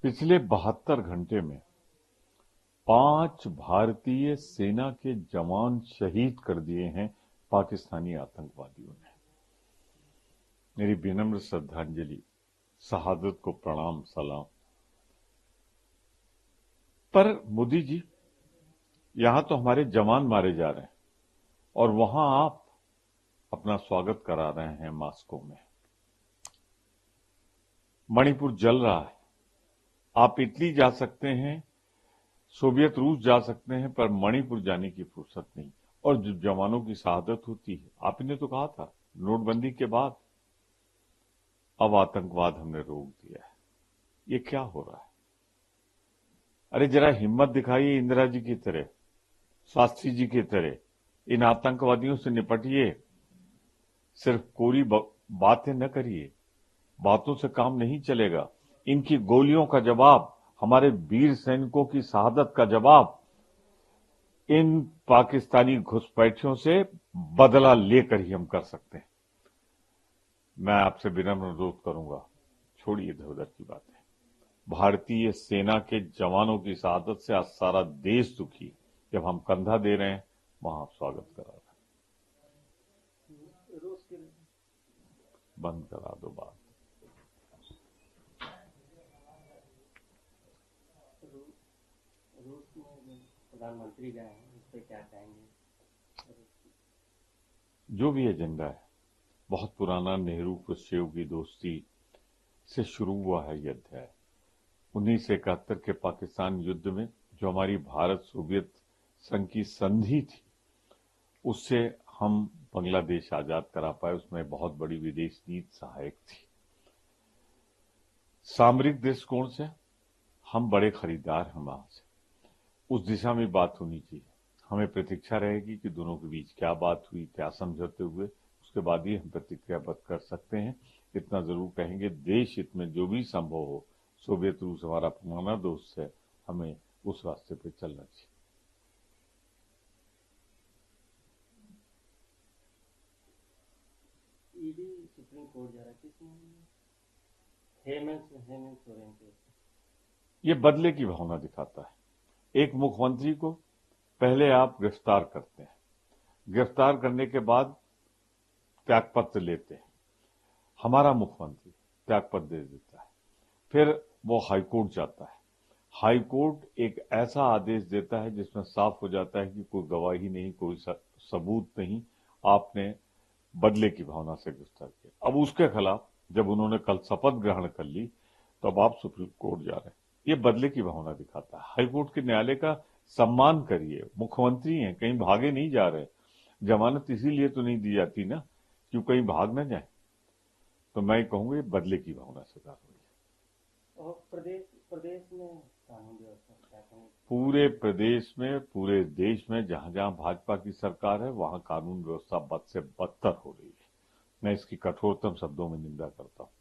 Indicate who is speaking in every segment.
Speaker 1: पिछले 72 घंटे में 5 भारतीय सेना के जवान शहीद कर दिए हैं पाकिस्तानी आतंकवादियों ने। मेरी विनम्र श्रद्धांजलि, शहादत को प्रणाम सलाम। पर मोदी जी, यहां तो हमारे जवान मारे जा रहे हैं और वहां आप अपना स्वागत करा रहे हैं मास्को में। मणिपुर जल रहा है। आप इटली जा सकते हैं, सोवियत रूस जा सकते हैं, पर मणिपुर जाने की फुर्सत नहीं। और जो जवानों की शहादत होती है, आपने तो कहा था नोटबंदी के बाद अब आतंकवाद हमने रोक दिया है। ये क्या हो रहा है? अरे जरा हिम्मत दिखाइए, इंदिरा जी की तरह, शास्त्री जी की तरह इन आतंकवादियों से निपटिए। सिर्फ कोरी बातें न करिए, बातों से काम नहीं चलेगा। इनकी गोलियों का जवाब, हमारे वीर सैनिकों की शहादत का जवाब इन पाकिस्तानी घुसपैठियों से बदला लेकर ही हम कर सकते हैं। मैं आपसे विनम्र अनुरोध करूंगा, छोड़िए इधर उधर की बातें। भारतीय सेना के जवानों की शहादत से आज सारा देश दुखी है। जब हम कंधा दे रहे हैं, वहां आप स्वागत करा रहे हैं। बंद करा दो बात।
Speaker 2: रूस में प्रधानमंत्री गए हैं, इस पे क्या कहेंगे?
Speaker 1: जो भी एजेंडा है, बहुत पुराना नेहरू क्रुश्चेव की दोस्ती से शुरू हुआ है ये अध्याय। 1971 के पाकिस्तान युद्ध में जो हमारी भारत सोवियत संघ की संधि थी, उससे हम बांग्लादेश आजाद करा पाए। उसमें बहुत बड़ी विदेश नीति सहायक थी। सामरिक दृष्टिकोण से हम बड़े खरीदार हैं वहां से। उस दिशा में बात होनी चाहिए। हमें प्रतीक्षा रहेगी कि दोनों के बीच क्या बात हुई, क्या समझौते हुए, उसके बाद ही हम प्रतिक्रियाबद्ध कर सकते हैं। इतना जरूर कहेंगे, देश हित में जो भी संभव हो, सोवियत रूस हमारा पुराना दोस्त है, हमें उस रास्ते पे चलना चाहिए।
Speaker 2: ईडी सुप्रीम कोर्ट जा रहा है, किस मामले में? हेमंत सोरेन के।
Speaker 1: ये बदले की भावना दिखाता है। एक मुख्यमंत्री को पहले आप गिरफ्तार करते हैं, गिरफ्तार करने के बाद त्यागपत्र लेते हैं। हमारा मुख्यमंत्री त्यागपत्र दे देता है, फिर वो हाईकोर्ट जाता है। हाईकोर्ट एक ऐसा आदेश देता है जिसमें साफ हो जाता है कि कोई गवाही नहीं, कोई सबूत नहीं, आपने बदले की भावना से गिरफ्तार किया। अब उसके खिलाफ जब उन्होंने कल शपथ ग्रहण कर ली, तो अब आप सुप्रीम कोर्ट जा रहे हैं। ये बदले की भावना दिखाता है। हाईकोर्ट के न्यायालय का सम्मान करिए। मुख्यमंत्री हैं, कहीं भागे नहीं जा रहे। जमानत इसीलिए तो नहीं दी जाती ना, क्यों कहीं भाग न जाए। तो मैं कहूंगा ये बदले की भावना से कार्रवाई है।
Speaker 2: और प्रदेश में कानून व्यवस्था क्या कहेंगे?
Speaker 1: पूरे प्रदेश में, पूरे देश में जहां जहां भाजपा की सरकार है, वहां कानून व्यवस्था बद से बदतर हो रही है। मैं इसकी कठोरतम शब्दों में निंदा करता हूं।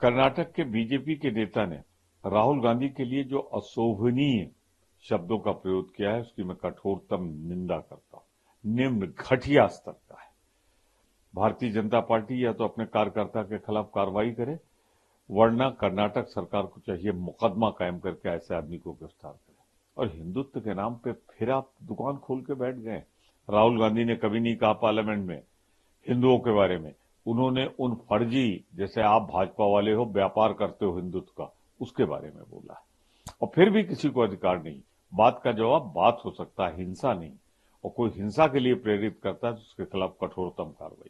Speaker 1: कर्नाटक के बीजेपी के नेता ने राहुल गांधी के लिए जो अशोभनीय शब्दों का प्रयोग किया है, उसकी मैं कठोरतम निंदा करता हूं। निम्न घटिया स्तर का है। भारतीय जनता पार्टी या तो अपने कार्यकर्ता के खिलाफ कार्रवाई करे, वरना कर्नाटक सरकार को चाहिए मुकदमा कायम करके ऐसे आदमी को गिरफ्तार करे। और हिंदुत्व के नाम पे फिर आप दुकान खोल के बैठ गए। राहुल गांधी ने कभी नहीं कहा पार्लियामेंट में हिंदुओं के बारे में। उन्होंने उन फर्जी, जैसे आप भाजपा वाले हो, व्यापार करते हो हिंदुत्व का, उसके बारे में बोला है। और फिर भी किसी को अधिकार नहीं। बात का जवाब बात हो सकता है, हिंसा नहीं। और कोई हिंसा के लिए प्रेरित करता है तो उसके खिलाफ कठोरतम कार्रवाई।